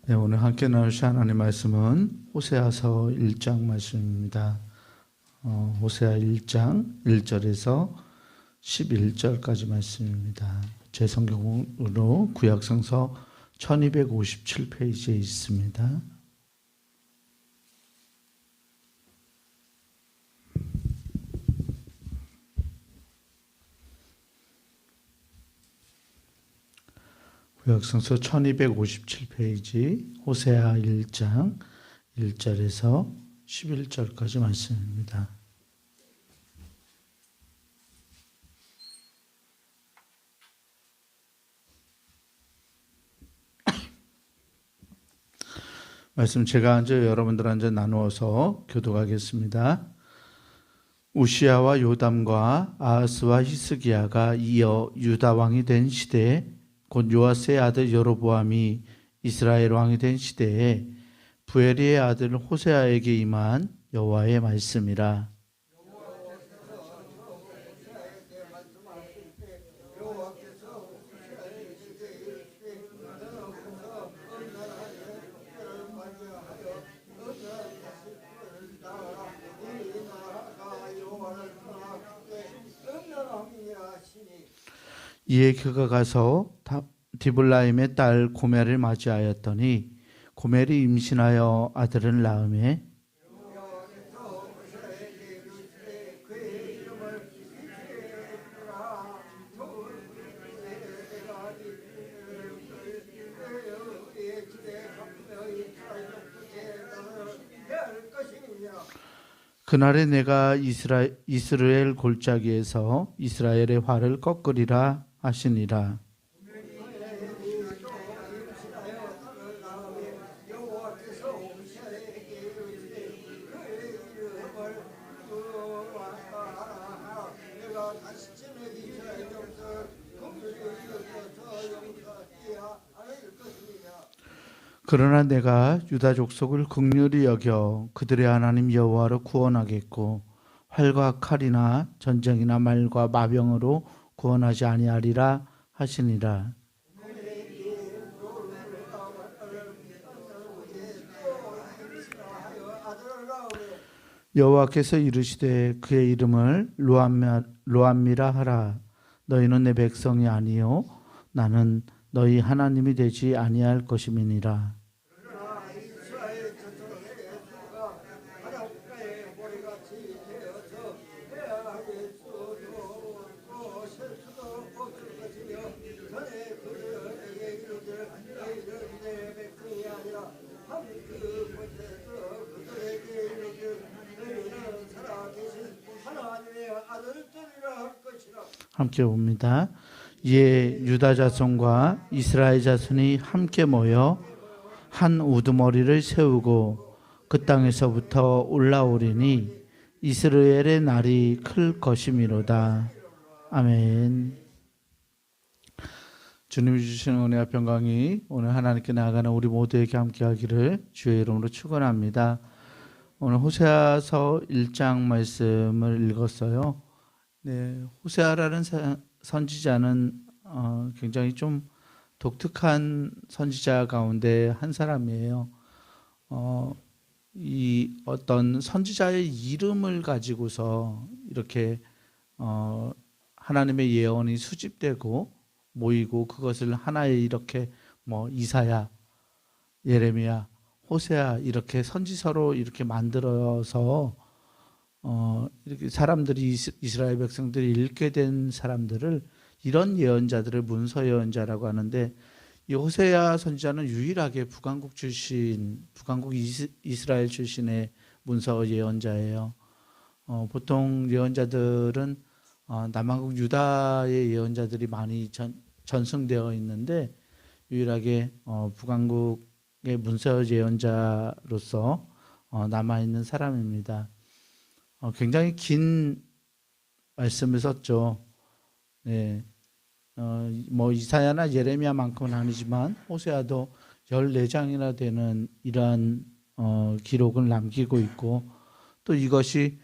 네, 오늘 함께 나누실 하나님 말씀은 호세아서 1장 말씀입니다. 호세아 1장 1절에서 11절까지 말씀입니다. 제 성경으로 구약성서 1257페이지에 있습니다. 구약성서 1257페이지 호세아 1장 1절에서 11절까지 말씀입니다. 말씀 제가 앉아 여러분들 앉아 나누어서 교독하겠습니다. 우시야와 요담과 아하스와 히스기야가 이어 유다 왕이 된 시대에 곧 요아스의 아들 여로보암이 이스라엘 왕이 된 시대에 부엘리의 아들 호세아에게 임한 여호와의 말씀이라. 이에 그가 가서 디블라임의 딸 고멜을 맞이하였더니 고멜이 임신하여 아들을 낳음에 그날에 내가 이스라엘 골짜기에서 이스라엘의 화를 꺾으리라 하시니라. 그러나 내가 유다 족속을 긍휼히 여겨 그들의 하나님 여호와로 구원하겠고 활과 칼이나 전쟁이나 말과 마병으로 구원하지 아니하리라 하시니라. 여호와께서 이르시되 그의 이름을 로암미라 하라. 너희는 내 백성이 아니요 나는 너희 하나님이 되지 아니할 것임이니라. 함께 봅니다. 이에 유다 자손과 이스라엘 자손이 함께 모여 한 우두머리를 세우고 그 땅에서부터 올라오리니 이스라엘의 날이 클 것이미로다. 아멘. 주님이 주시는 은혜와 평강이 오늘 하나님께 나아가는 우리 모두에게 함께하기를 주의 이름으로 축원합니다. 오늘 호세아서 1장 말씀을 읽었어요. 네, 호세아라는 선지자는 굉장히 좀 독특한 선지자 가운데 한 사람이에요. 이 어떤 선지자의 이름을 가지고서 이렇게 하나님의 예언이 수집되고 모이고 그것을 하나의 이렇게 뭐 이사야, 예레미야, 호세아 이렇게 선지서로 이렇게 만들어서 이렇게 사람들이 이스라엘 백성들이 읽게 된 사람들을 이런 예언자들을 문서 예언자라고 하는데 이 호세아 선지자는 유일하게 북왕국 이스라엘 출신의 문서 예언자예요. 보통 예언자들은 남왕국 유다의 예언자들이 많이 전승되어 있는데 유일하게 북왕국의 문서 예언자로서 남아있는 사람입니다. 굉장히 긴 말씀을 썼죠. 네. 뭐 이사야나 예레미야만큼은 아니지만 호세아도 14장이나 되는 이러한 기록을 남기고 있고 또 이것이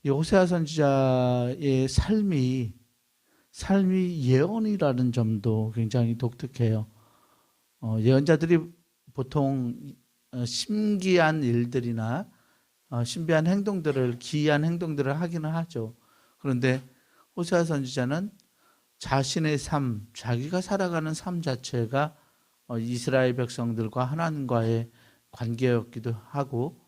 이 호세아 선지자의 삶이 예언이라는 점도 굉장히 독특해요. 예언자들이 보통 신기한 일들이나 신비한 행동들을, 기이한 행동들을 하기는 하죠. 그런데 호세아 선지자는 자신의 삶, 자기가 살아가는 삶 자체가 이스라엘 백성들과 하나님과의 관계였기도 하고,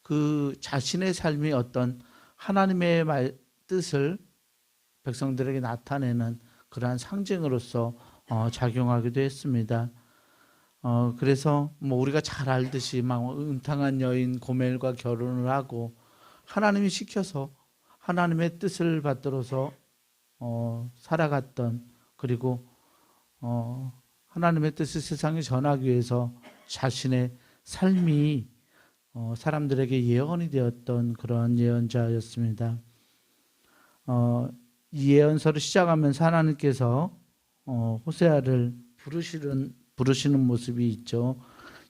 그 자신의 삶이 어떤 하나님의 뜻을 백성들에게 나타내는 그러한 상징으로서 작용하기도 했습니다. 그래서 뭐 우리가 잘 알듯이 막 음탕한 여인 고멜과 결혼을 하고, 하나님이 시켜서 하나님의 뜻을 받들어서 살아갔던, 그리고 하나님의 뜻을 세상에 전하기 위해서 자신의 삶이 사람들에게 예언이 되었던 그런 예언자였습니다. 이 예언서를 시작하면서 하나님께서 호세아를 부르시는 모습이 있죠.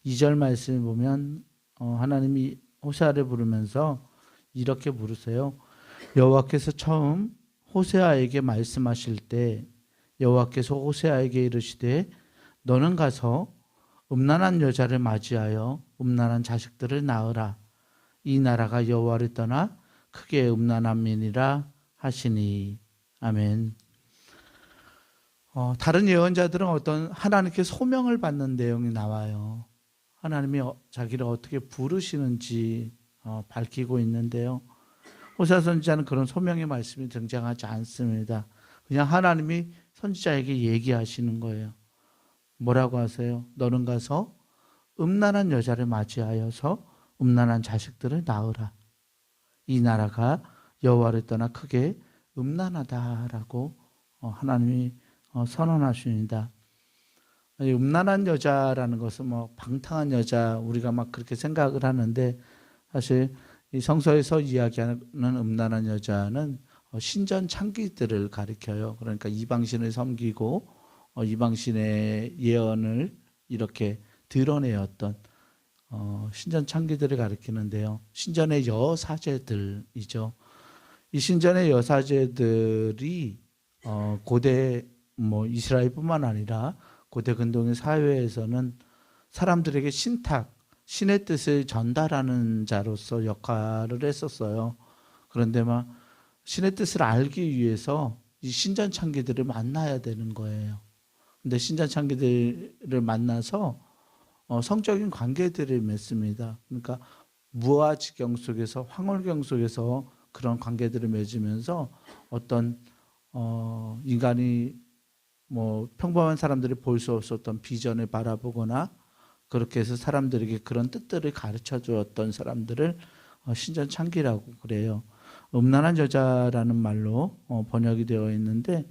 2절 말씀을 보면 하나님이 호세아를 부르면서 이렇게 부르세요. 여호와께서 처음 호세아에게 말씀하실 때 여호와께서 호세아에게 이르시되 너는 가서 음란한 여자를 맞이하여 음란한 자식들을 낳으라. 이 나라가 여호와를 떠나 크게 음란한 민이라 하시니. 아멘. 다른 예언자들은 어떤 하나님께 소명을 받는 내용이 나와요. 하나님이 자기를 어떻게 부르시는지 밝히고 있는데요. 호세아 선지자는 그런 소명의 말씀이 등장하지 않습니다. 그냥 하나님이 선지자에게 얘기하시는 거예요. 뭐라고 하세요? 너는 가서 음란한 여자를 맞이하여서 음란한 자식들을 낳으라. 이 나라가 여호와를 떠나 크게 음란하다라고 하나님이 선언하십니다. 음란한 여자라는 것은 뭐 방탕한 여자, 우리가 막 그렇게 생각을 하는데, 사실 이 성서에서 이야기하는 음란한 여자는 신전 창기들을 가리켜요. 그러니까 이방신을 섬기고 이방신의 예언을 이렇게 드러내었던 신전 창기들을 가리키는데요. 신전의 여사제들이죠. 이 신전의 여사제들이 고대 뭐 이스라엘뿐만 아니라 고대 근동의 사회에서는 사람들에게 신탁, 신의 뜻을 전달하는 자로서 역할을 했었어요. 그런데 막 신의 뜻을 알기 위해서 이 신전 창기들을 만나야 되는 거예요. 근데 신전 창기들을 만나서 성적인 관계들을 맺습니다. 그러니까 무아지경 속에서, 황홀경 속에서 그런 관계들을 맺으면서 어떤 인간이 뭐 평범한 사람들이 볼 수 없었던 비전을 바라보거나, 그렇게 해서 사람들에게 그런 뜻들을 가르쳐 주었던 사람들을 신전 창기라고 그래요. 음란한 여자라는 말로 번역이 되어 있는데,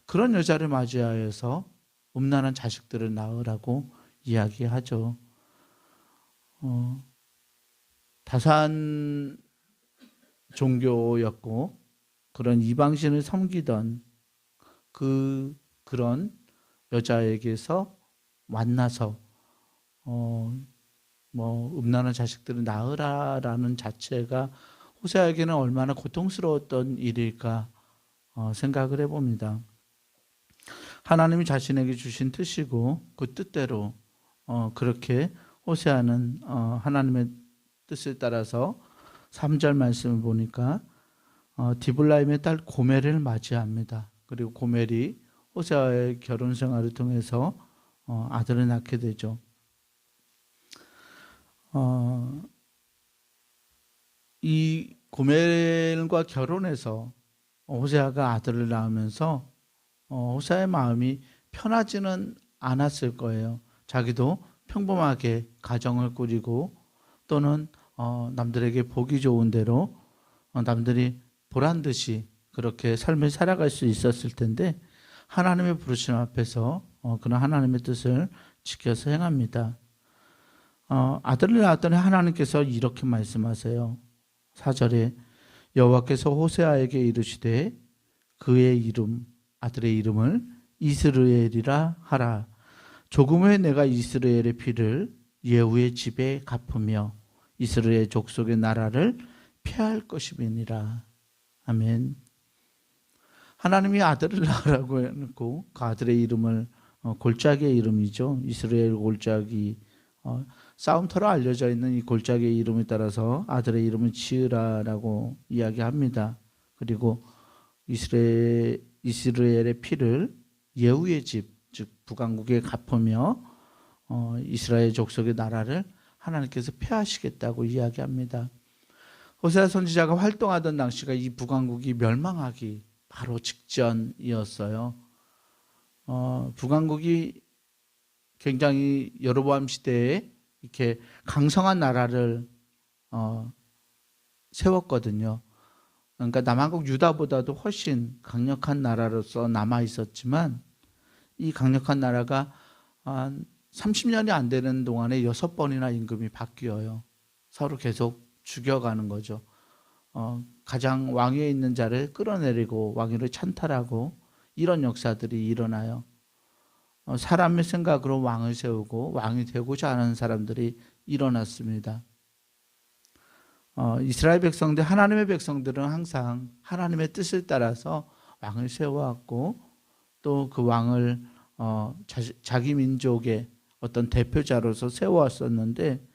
그런 여자를 맞이하여서 음란한 자식들을 낳으라고 이야기하죠. 다산 종교였고 그런 이방신을 섬기던 그런 여자에게서 만나서 뭐 음란한 자식들을 낳으라라는 자체가 호세아에게는 얼마나 고통스러웠던 일일까 생각을 해봅니다. 하나님이 자신에게 주신 뜻이고 그 뜻대로 그렇게 호세아는 하나님의 뜻을 따라서 3절 말씀을 보니까 디블라임의 딸 고멜을 맞이합니다. 그리고 고멜이 호세아의 결혼 생활을 통해서 아들을 낳게 되죠. 이 고멜과 결혼해서 호세아가 아들을 낳으면서 호세아의 마음이 편하지는 않았을 거예요. 자기도 평범하게 가정을 꾸리고 또는 남들에게 보기 좋은 대로 남들이 보란 듯이 그렇게 삶을 살아갈 수 있었을 텐데, 하나님의 부르심 앞에서 그런 하나님의 뜻을 지켜서 행합니다. 아들을 낳았더니 하나님께서 이렇게 말씀하세요. 4절에 여호와께서 호세아에게 이르시되 그의 이름, 아들의 이름을 이스라엘이라 하라. 조금 후에 내가 이스라엘의 피를 예후의 집에 갚으며 이스라엘 족속의 나라를 폐할 것임이니라. 아멘. 하나님이 아들을 낳으라고 해놓고 그 아들의 이름을 골짜기의 이름이죠. 이스라엘 골짜기 싸움터로 알려져 있는 이 골짜기의 이름에 따라서 아들의 이름은 지으라라고 이야기합니다. 그리고 이스라엘의 피를 예후의 집, 즉 북왕국에 갚으며 이스라엘 족속의 나라를 하나님께서 폐하시겠다고 이야기합니다. 호세아 선지자가 활동하던 당시가 이 북왕국이 멸망하기 바로 직전이었어요. 북왕국이 굉장히 여로보암 시대에 이렇게 강성한 나라를 세웠거든요. 그러니까 남한국 유다보다도 훨씬 강력한 나라로서 남아 있었지만 이 강력한 나라가 한 30년이 안 되는 동안에 6번이나 임금이 바뀌어요. 서로 계속 죽여가는 거죠. 가장 왕위에 있는 자를 끌어내리고 왕위를 찬탈하고 이런 역사들이 일어나요. 사람의 생각으로 왕을 세우고 왕이 되고자 하는 사람들이 일어났습니다. 이스라엘 백성들, 하나님의 백성들은 항상 하나님의 뜻을 따라서 왕을 세워왔고 또 그 왕을 자기 민족의 어떤 대표자로서 세워왔었는데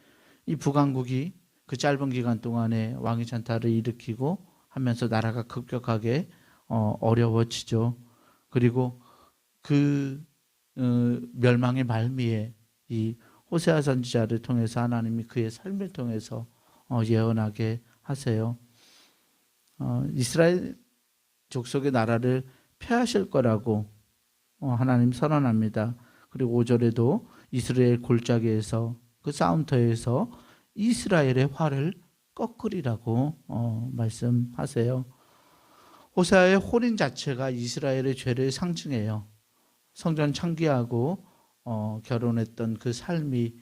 이 북왕국이 그 짧은 기간 동안에 왕위 찬탈을 일으키고 하면서 나라가 급격하게 어려워지죠. 그리고 그 멸망의 말미에 이 호세아 선지자를 통해서 하나님이 그의 삶을 통해서 예언하게 하세요. 이스라엘 족속의 나라를 폐하실 거라고 하나님 선언합니다. 그리고 5절에도 이스라엘 골짜기에서 그 싸움터에서 이스라엘의 활을 꺾으리라고 말씀하세요. 호세아의 혼인 자체가 이스라엘의 죄를 상징해요. 성전 창기하고 결혼했던 그 삶이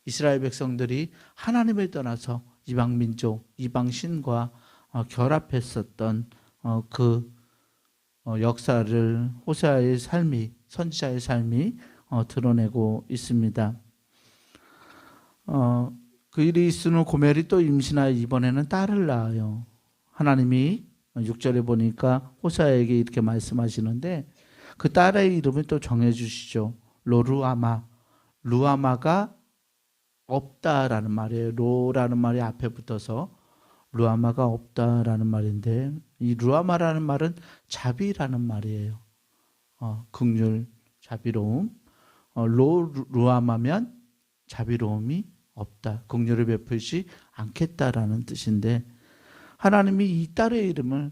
이스라엘 백성들이 하나님을 떠나서 이방 민족, 이방 신과 결합했었던 그 역사를 호세아의 삶이, 선지자의 삶이 드러내고 있습니다. 그 일이 있은 후 고멜이 또 임신하여 이번에는 딸을 낳아요. 하나님이 6절에 보니까 호세아에게 이렇게 말씀하시는데 그 딸의 이름을 또 정해주시죠. 로루아마. 루아마가 없다라는 말이에요. 로라는 말이 앞에 붙어서 루아마가 없다라는 말인데 이 루아마라는 말은 자비라는 말이에요. 긍휼, 자비로움. 루아마면 자비로움이 없다. 긍휼을 베풀지 않겠다라는 뜻인데 하나님이 이 딸의 이름을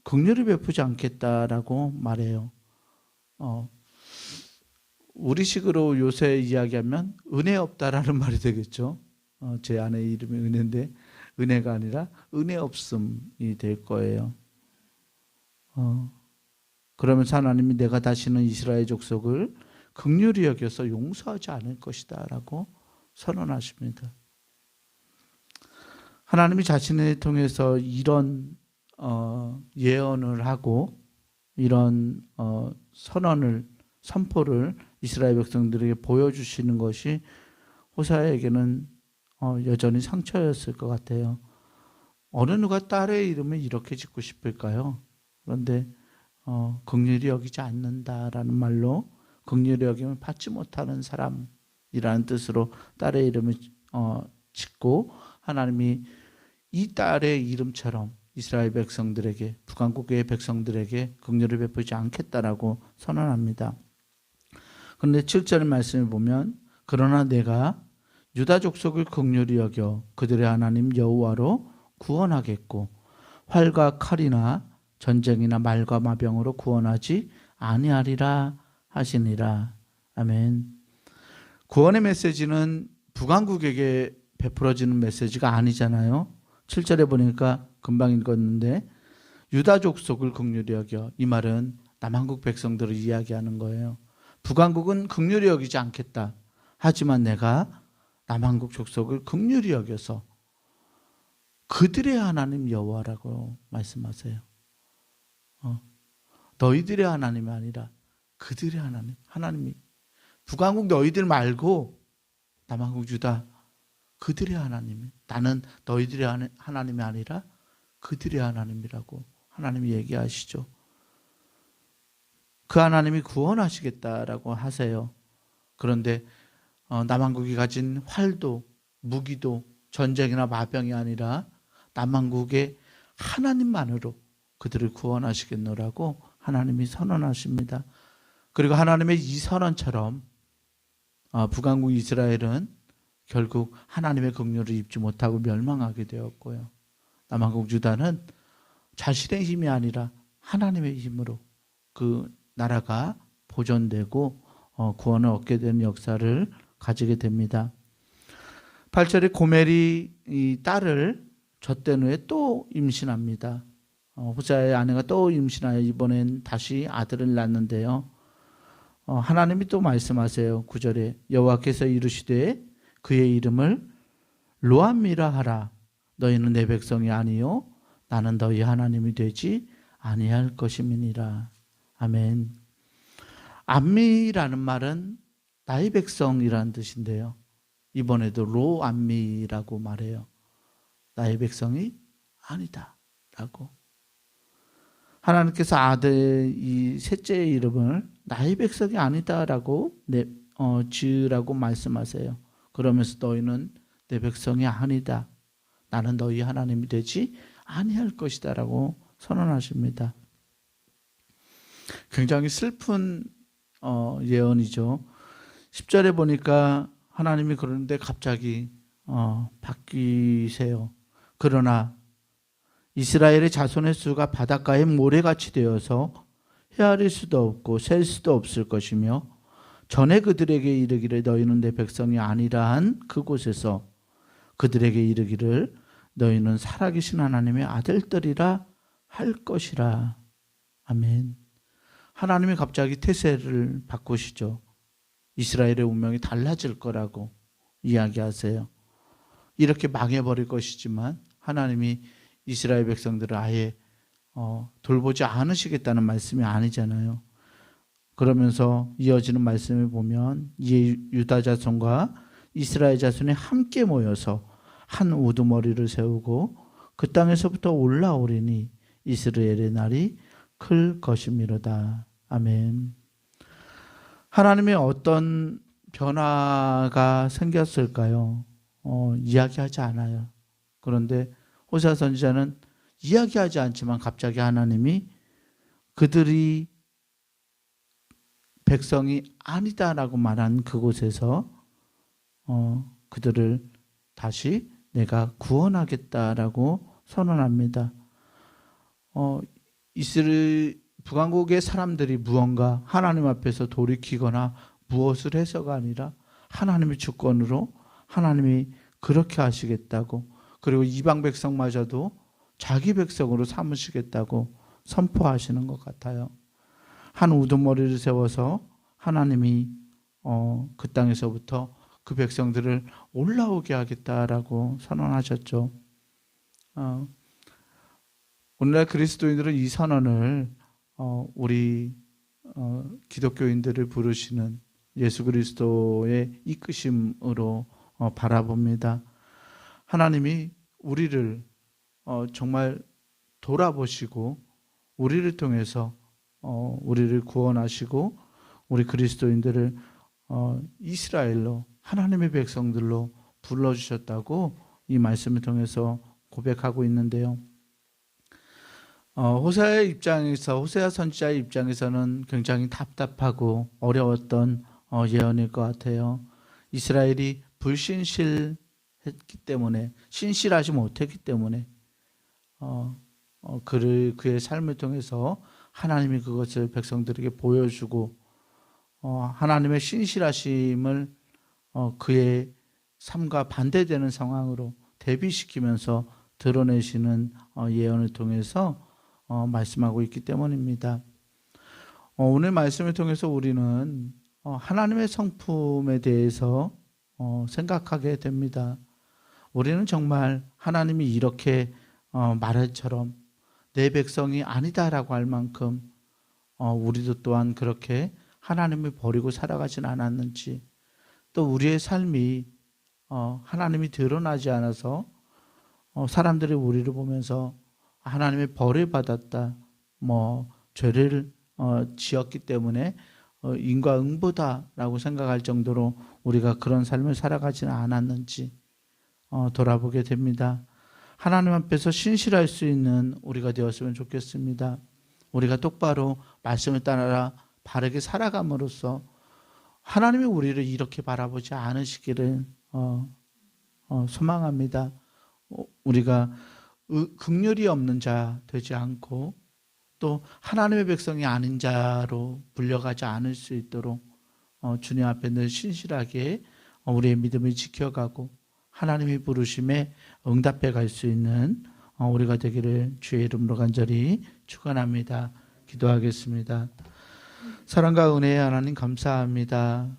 긍휼을 베푸지 않겠다라고 말해요. 우리식으로 요새 이야기하면 은혜 없다라는 말이 되겠죠. 제 아내의 이름이 은혜인데 은혜가 아니라 은혜 없음이 될 거예요. 그러면서 하나님이 내가 다시는 이스라엘 족속을 긍휼히 여겨서 용서하지 않을 것이다 라고 선언하십니다. 하나님이 자신을 통해서 이런 예언을 하고 이런 선포를 이스라엘 백성들에게 보여주시는 것이 호세아에게는 여전히 상처였을 것 같아요. 어느 누가 딸의 이름을 이렇게 짓고 싶을까요? 그런데 긍휼히 여기지 않는다라는 말로 긍휼히 여김을 받지 못하는 사람이라는 뜻으로 딸의 이름을 짓고 하나님이 이 딸의 이름처럼 이스라엘 백성들에게 북왕국의 백성들에게 긍휼을 베푸지 않겠다라고 선언합니다. 그런데 7절 말씀을 보면 그러나 내가 유다 족속을 긍휼히 여겨 그들의 하나님 여호와로 구원하겠고 활과 칼이나 전쟁이나 말과 마병으로 구원하지 아니하리라 하시니라. 아멘. 구원의 메시지는 북왕국에게 베풀어지는 메시지가 아니잖아요. 7절에 보니까 금방 읽었는데 유다 족속을 긍휼히 여겨, 이 말은 남한국 백성들을 이야기하는 거예요. 북왕국은 긍휼히 여기지 않겠다. 하지만 내가 남한국 족속을 긍휼히 여겨서 그들의 하나님 여호와라고 말씀하세요. 너희들의 하나님이 아니라 그들의 하나님, 하나님이 북왕국 너희들 말고 남한국 유다 그들의 하나님, 나는 너희들의 하나님이 아니라 그들의 하나님이라고 하나님이 얘기하시죠. 그 하나님이 구원하시겠다라고 하세요. 그런데 남한국이 가진 활도 무기도 전쟁이나 마병이 아니라 남한국의 하나님만으로 그들을 구원하시겠노라고 하나님이 선언하십니다. 그리고 하나님의 이 선언처럼 북왕국 이스라엘은 결국 하나님의 긍휼을 입지 못하고 멸망하게 되었고요. 남한국 유다는 자신의 힘이 아니라 하나님의 힘으로 그 나라가 보존되고 구원을 얻게 되는 역사를 가지게 됩니다. 8절에 고멜이 이 딸을 젖된 후에 또 임신합니다. 호세아의 아내가 또 임신하여 이번엔 다시 아들을 낳는데요. 하나님이 또 말씀하세요. 9절에 여호와께서 이르시되 그의 이름을 로암미라 하라. 너희는 내 백성이 아니요 나는 너희 하나님이 되지 아니할 것임이니라. 아멘. 암미라는 말은 나의 백성이라는 뜻인데요. 이번에도 로암미라고 말해요. 나의 백성이 아니다 라고. 하나님께서 아들 이 셋째의 이름을 나의 백성이 아니다라고 지으라고 말씀하세요. 그러면서 너희는 내 백성이 아니다. 나는 너희 하나님이 되지 아니할 것이다 라고 선언하십니다. 굉장히 슬픈 예언이죠. 10절에 보니까 하나님이 그러는데 갑자기 바뀌세요. 그러나 이스라엘의 자손의 수가 바닷가의 모래같이 되어서 헤아릴 수도 없고 셀 수도 없을 것이며 전에 그들에게 이르기를 너희는 내 백성이 아니라 한 그곳에서 그들에게 이르기를 너희는 살아계신 하나님의 아들들이라 할 것이라. 아멘. 하나님이 갑자기 태세를 바꾸시죠. 이스라엘의 운명이 달라질 거라고 이야기하세요. 이렇게 망해버릴 것이지만 하나님이 이스라엘 백성들을 아예 돌보지 않으시겠다는 말씀이 아니잖아요. 그러면서 이어지는 말씀을 보면 유다 자손과 이스라엘 자손이 함께 모여서 한 우두머리를 세우고 그 땅에서부터 올라오리니 이스라엘의 날이 클 것이미로다. 아멘. 하나님의 어떤 변화가 생겼을까요? 이야기하지 않아요. 그런데 호세아 선지자는 이야기하지 않지만 갑자기 하나님이 그들이 백성이 아니다라고 말한 그곳에서 그들을 다시 내가 구원하겠다라고 선언합니다. 이스라엘 북왕국의 사람들이 무언가 하나님 앞에서 돌이키거나 무엇을 해서가 아니라 하나님의 주권으로 하나님이 그렇게 하시겠다고, 그리고 이방 백성마저도 자기 백성으로 삼으시겠다고 선포하시는 것 같아요. 한 우두머리를 세워서 하나님이 그 땅에서부터 그 백성들을 올라오게 하겠다라고 선언하셨죠. 오늘날 그리스도인들은 이 선언을 우리 기독교인들을 부르시는 예수 그리스도의 이끄심으로 바라봅니다. 하나님이 우리를 정말 돌아보시고 우리를 통해서 우리를 구원하시고 우리 그리스도인들을 이스라엘로 하나님의 백성들로 불러주셨다고 이 말씀을 통해서 고백하고 있는데요. 호세아의 입장에서, 호세아 선지자의 입장에서는 굉장히 답답하고 어려웠던 예언일 것 같아요. 이스라엘이 불신실했기 때문에, 신실하지 못했기 때문에 그의 삶을 통해서 하나님이 그것을 백성들에게 보여주고 하나님의 신실하심을 그의 삶과 반대되는 상황으로 대비시키면서 드러내시는 예언을 통해서 말씀하고 있기 때문입니다. 오늘 말씀을 통해서 우리는 하나님의 성품에 대해서 생각하게 됩니다. 우리는 정말 하나님이 이렇게 말할처럼 내 백성이 아니다라고 할 만큼 우리도 또한 그렇게 하나님을 버리고 살아가진 않았는지, 또 우리의 삶이 하나님이 드러나지 않아서 사람들이 우리를 보면서 하나님의 벌을 받았다, 죄를 지었기 때문에 인과응보다라고 생각할 정도로 우리가 그런 삶을 살아가지는 않았는지 돌아보게 됩니다. 하나님 앞에서 신실할 수 있는 우리가 되었으면 좋겠습니다. 우리가 똑바로 말씀을 따라 바르게 살아감으로써 하나님이 우리를 이렇게 바라보지 않으시기를 소망합니다. 우리가 긍휼이 없는 자 되지 않고 또 하나님의 백성이 아닌 자로 불려가지 않을 수 있도록 주님 앞에 늘 신실하게 우리의 믿음을 지켜가고 하나님의 부르심에 응답해 갈 수 있는 우리가 되기를 주의 이름으로 간절히 축원합니다. 기도하겠습니다. 사랑과 은혜의 하나님 감사합니다.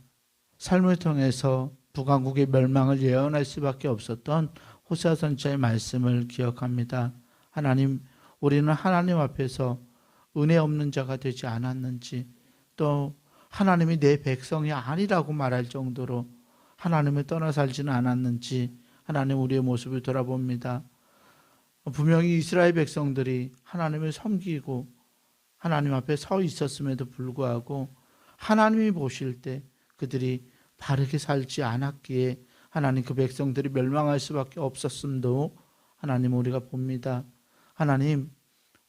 삶을 통해서 북왕국의 멸망을 예언할 수밖에 없었던 호세아 선지자의 말씀을 기억합니다. 하나님, 우리는 하나님 앞에서 은혜 없는 자가 되지 않았는지, 또 하나님이 내 백성이 아니라고 말할 정도로 하나님을 떠나 살지는 않았는지 하나님 우리의 모습을 돌아봅니다. 분명히 이스라엘 백성들이 하나님을 섬기고 하나님 앞에 서 있었음에도 불구하고 하나님이 보실 때 그들이 바르게 살지 않았기에 하나님 그 백성들이 멸망할 수밖에 없었음도 하나님 우리가 봅니다. 하나님,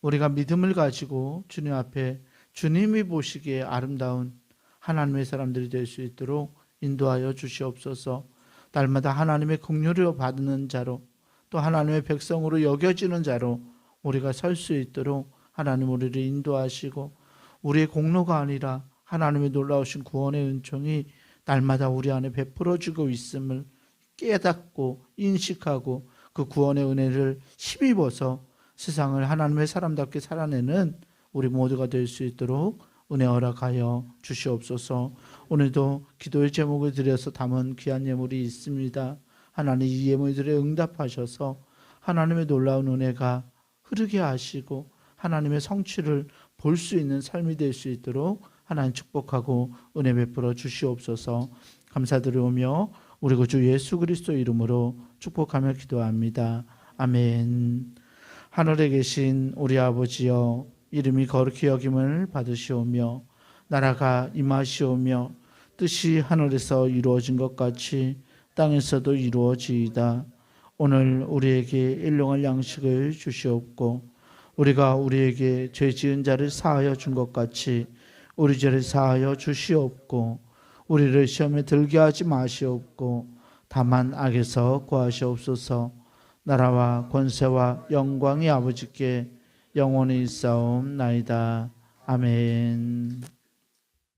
우리가 믿음을 가지고 주님 앞에 주님이 보시기에 아름다운 하나님의 사람들이 될 수 있도록 인도하여 주시옵소서. 날마다 하나님의 긍휼을 받는 자로 또 하나님의 백성으로 여겨지는 자로 우리가 설 수 있도록 하나님 우리를 인도하시고 우리의 공로가 아니라 하나님의 놀라우신 구원의 은총이 날마다 우리 안에 베풀어지고 있음을 깨닫고 인식하고 그 구원의 은혜를 힘입어서 세상을 하나님의 사람답게 살아내는 우리 모두가 될 수 있도록 은혜 허락하여 주시옵소서. 오늘도 기도의 제목을 드려서 담은 귀한 예물이 있습니다. 하나님 이 예물들에 응답하셔서 하나님의 놀라운 은혜가 흐르게 하시고 하나님의 성취를 볼 수 있는 삶이 될 수 있도록 하나님 축복하고 은혜 베풀어 주시옵소서. 감사드리오며 우리 주 예수 그리스도 이름으로 축복하며 기도합니다. 아멘. 하늘에 계신 우리 아버지여, 이름이 거룩히 여김을 받으시오며 나라가 임하시오며 뜻이 하늘에서 이루어진 것 같이 땅에서도 이루어지이다. 오늘 우리에게 일용할 양식을 주시옵고 우리가 우리에게 죄 지은 자를 사하여 준 것 같이 우리 죄를 사하여 주시옵고 우리를 시험에 들게 하지 마시옵고 다만 악에서 구하시옵소서. 나라와 권세와 영광이 아버지께 영원히 있사옵나이다. 아멘.